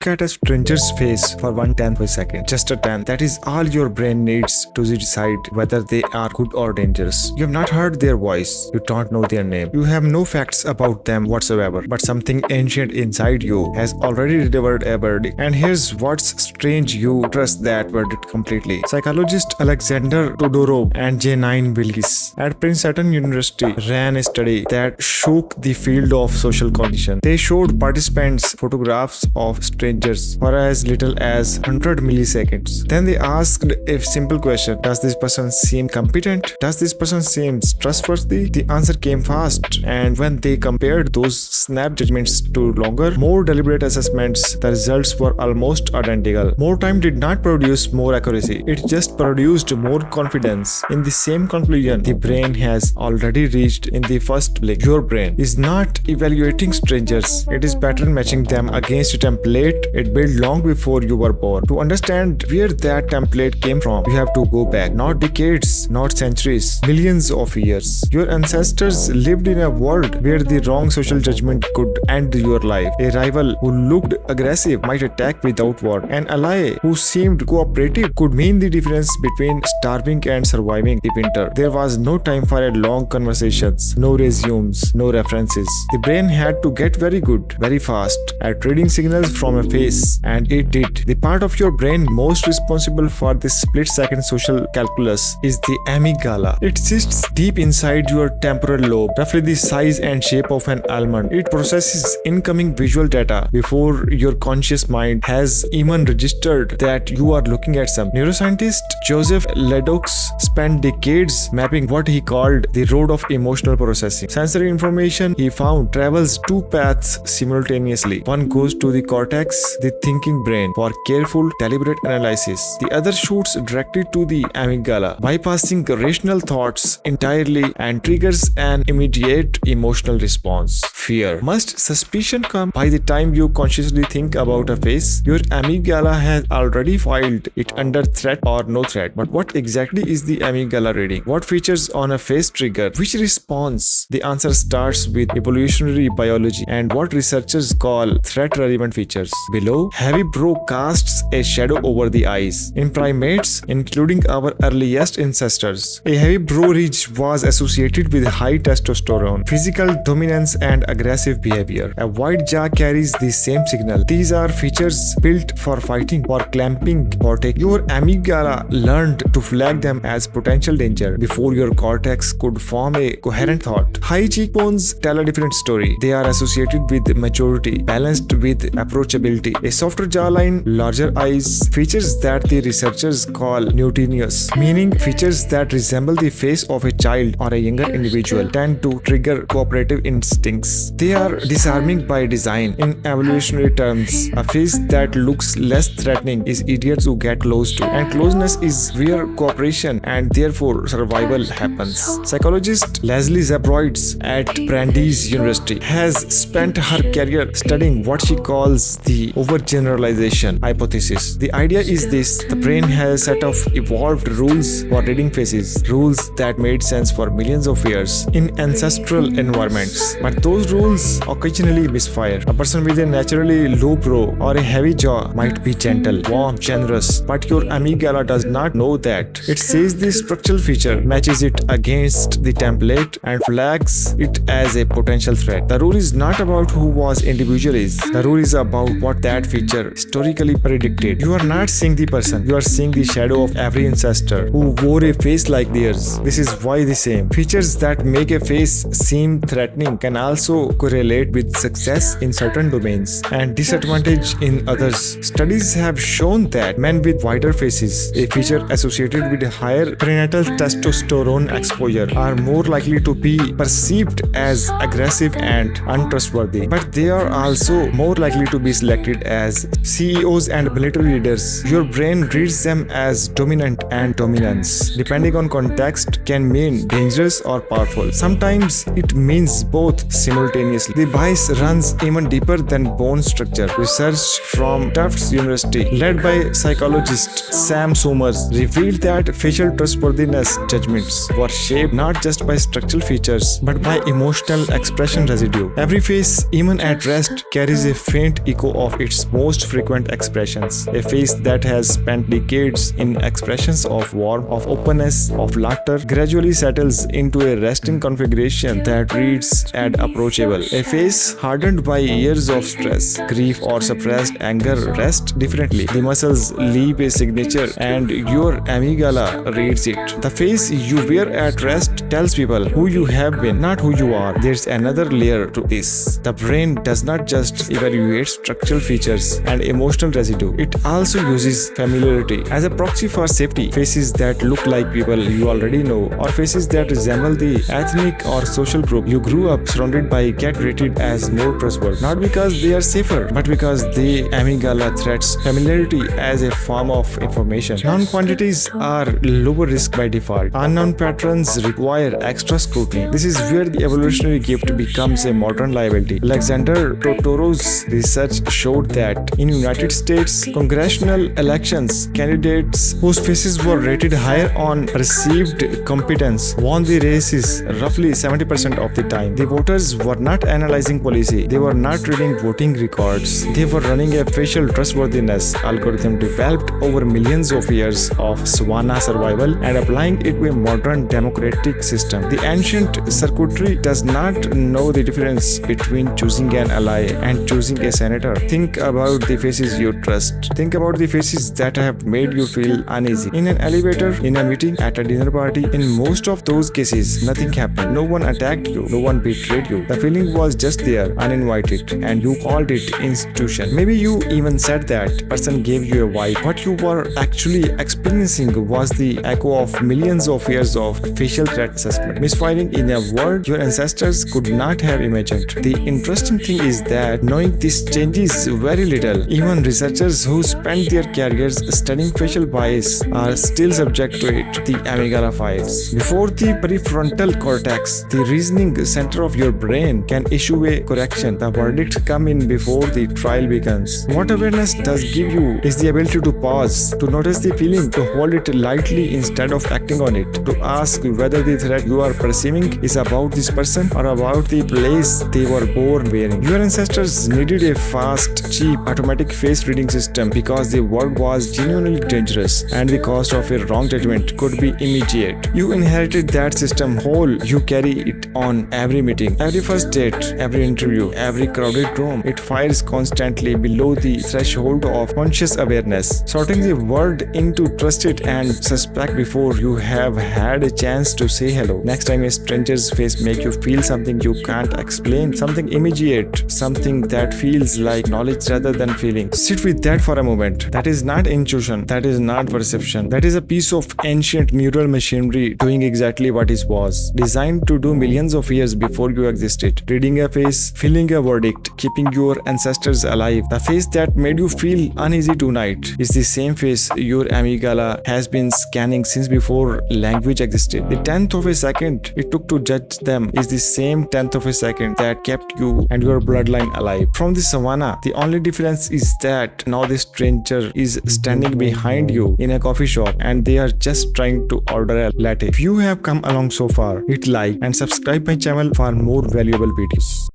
look at a stranger's face for 1/10 of a second. Just a 10. That is all your brain needs to decide whether they are good or dangerous. You have not heard their voice. You don't know their name. You have no facts about them whatsoever. But something ancient inside you has already delivered a verdict. And here's what's strange, you trust that verdict completely. Psychologist Alexander Todorov and J9 Willis at Princeton University ran a study that shook the field of social cognition. They showed participants photographs of strangers for as little as 100 milliseconds. Then they asked a simple question: does this person seem competent? Does this person seem trustworthy? The answer came fast, and when they compared those snap judgments to longer, more deliberate assessments, the results were almost identical. More time did not produce more accuracy. It just produced more confidence in the same conclusion the brain has already reached in the first place. Your brain is not evaluating strangers. It is pattern matching them against a template it built long before you were born. To understand where that template came from, you have to go back, not decades, not centuries, millions of years. Your ancestors lived in a world where the wrong social judgment could end your life. A rival who looked aggressive might attack without war. An ally who seemed cooperative could mean the difference between starving and surviving the winter. There was no time for a long conversations, no resumes, no references. The brain had to get very good, very fast at reading signals from a face, and it did. The part of your brain most responsible for this split-second social calculus is the amygdala. It sits deep inside your temporal lobe, roughly the size and shape of an almond. It processes incoming visual data before your conscious mind has even registered that you are looking at some. Neuroscientist Joseph Ledoux spent decades mapping what he called the road of emotional processing. Sensory information, he found, travels two paths simultaneously. One goes to the cortex, the thinking brain, for careful, deliberate analysis. The other shoots directly to the amygdala, bypassing rational thoughts entirely, and triggers an immediate emotional response: fear. Must suspicion come by the time you consciously think about a face? Your amygdala has already filed it under threat or no threat. But what exactly is the amygdala reading? What features on a face trigger which response? The answer starts with evolutionary biology and what researchers call threat-relevant features. Below, heavy brow casts a shadow over the eyes. In primates, including our earliest ancestors, a heavy brow ridge was associated with high testosterone, physical dominance, and aggressive behavior. A wide jaw carries the same signal. These are features built for fighting, for clamping, for taking. Your amygdala learned to flag them as potential danger before your cortex could form a coherent thought. High cheekbones tell a different story. They are associated with maturity, balanced with approachability. A softer jawline, larger eyes, features that the researchers call newtonius, meaning features that resemble the face of a child or a younger individual, tend to trigger cooperative instincts. They are disarming by design. In evolutionary terms, a face that looks less threatening is easier to get close to, and closeness is where cooperation and therefore survival happens. Psychologist Leslie Zabroids at Brandeis University has spent her career studying what she calls the overgeneralization hypothesis. The idea is this: the brain has a set of evolved rules for reading faces, rules that made sense for millions of years in ancestral environments. But those rules occasionally misfire. A person with a naturally low brow or a heavy jaw might be gentle, warm, generous, but your amygdala does not know that. It sees the structural feature, matches it against the template, and flags it as a potential threat. The rule is not about who was individual is. The rule is about what that feature historically predicted. You are not seeing the person, you are seeing the shadow of every ancestor who wore a face like theirs. This is why the same features that make a face seem threatening can also correlate with success in certain domains and disadvantage in others. Studies have shown that men with wider faces, a feature associated with higher prenatal testosterone exposure, are more likely to be perceived as aggressive and untrustworthy. But they are also more likely to be selected as CEOs and military leaders. Your brain reads them as dominant and dominance, depending on context, can mean dangerous or powerful. Sometimes it means both simultaneously. The bias runs even deeper than bone structure. Research from Tufts University, led by psychologist Sam Summers, revealed that facial trustworthiness judgments were shaped not just by structural features but by emotional expression residue. Every face, even at rest, carries a faint echo of its most frequent expressions. A face that has spent decades in expressions of warmth, of openness, of laughter, gradually settles into a resting configuration that reads and approachable. A face hardened by years of stress, grief, or suppressed anger rests differently. The muscles leave a signature and your amygdala reads it. The face you wear at rest tells people who you have been, not who you are. There's another layer to this. The brain does not just evaluate structural features and emotional residue. It also uses familiarity as a proxy for safety. Faces that look like people you already know, or faces that resemble the ethnic or social group you grew up surrounded by, get rated as more trustworthy. Not because they are safer, but because the amygdala treats familiarity as a form of information. Known quantities are lower risk by default. Unknown patterns require extra scrutiny. This is where the evolutionary gift becomes a modern liability. Alexander Totoro's research showed that in United States congressional elections, candidates whose faces were rated higher on perceived competence won the races roughly 70% of the time. The voters were not analyzing policy. They were not reading voting records. They were running a facial trustworthiness algorithm developed over millions of years of savanna survival and applying it to a modern democratic system. The ancient circuitry does not know the difference between choosing an ally and choosing a senator. Think about the faces you trust. Think about the faces that have made you feel uneasy. In an elevator, in a meeting, at a dinner party, in most of those cases, nothing happened. No one attacked you. No one betrayed you. The feeling was just there, uninvited, and you called it institution. Maybe you even said that person gave you a vibe. What you were actually experiencing was the echo of millions of years of facial threat assessment, misfiring in a world your ancestors could not have imagined. The interesting thing is that knowing this changes very little. Even researchers who spend their careers studying facial bias are still subject to it. The amygdala fires. Before the prefrontal cortex, the reasoning center of your brain, can issue a correction. The verdict comes in before the trial begins. What awareness does give you is the ability to pause, to notice the feeling, to hold it lightly instead of acting on it, to ask whether the threat you are perceiving is about this person or about the place they were born wearing. Your ancestors needed a fast, cheap, automatic face reading system because the world was genuinely dangerous and the cost of a wrong judgment could be immediate. You inherited that system whole. You carry it on every meeting, every first date, every interview, every crowded room. It fires constantly below the threshold of conscious awareness, sorting the world into trusted and suspect before you have had a chance to say hello. Next time a stranger's face make you feel something you can't explain, something immediate, something that feels like knowledge rather than feeling, sit with that for a moment. That is not intuition. That is not perception. That is a piece of ancient neural machinery doing exactly what it was designed to do millions of years before you existed. Reading a face, feeling a verdict, keeping your ancestors alive. The face that made you feel uneasy tonight is the same face your amygdala has been scanning since before language existed. The tenth of a second it took to judge them is the same tenth of a second that kept you and your bloodline alive. From the savannah, the only difference is that now the stranger is standing behind you in a coffee shop and they are just trying to order a latte. If you have come along so far, hit like and subscribe my channel for more valuable videos.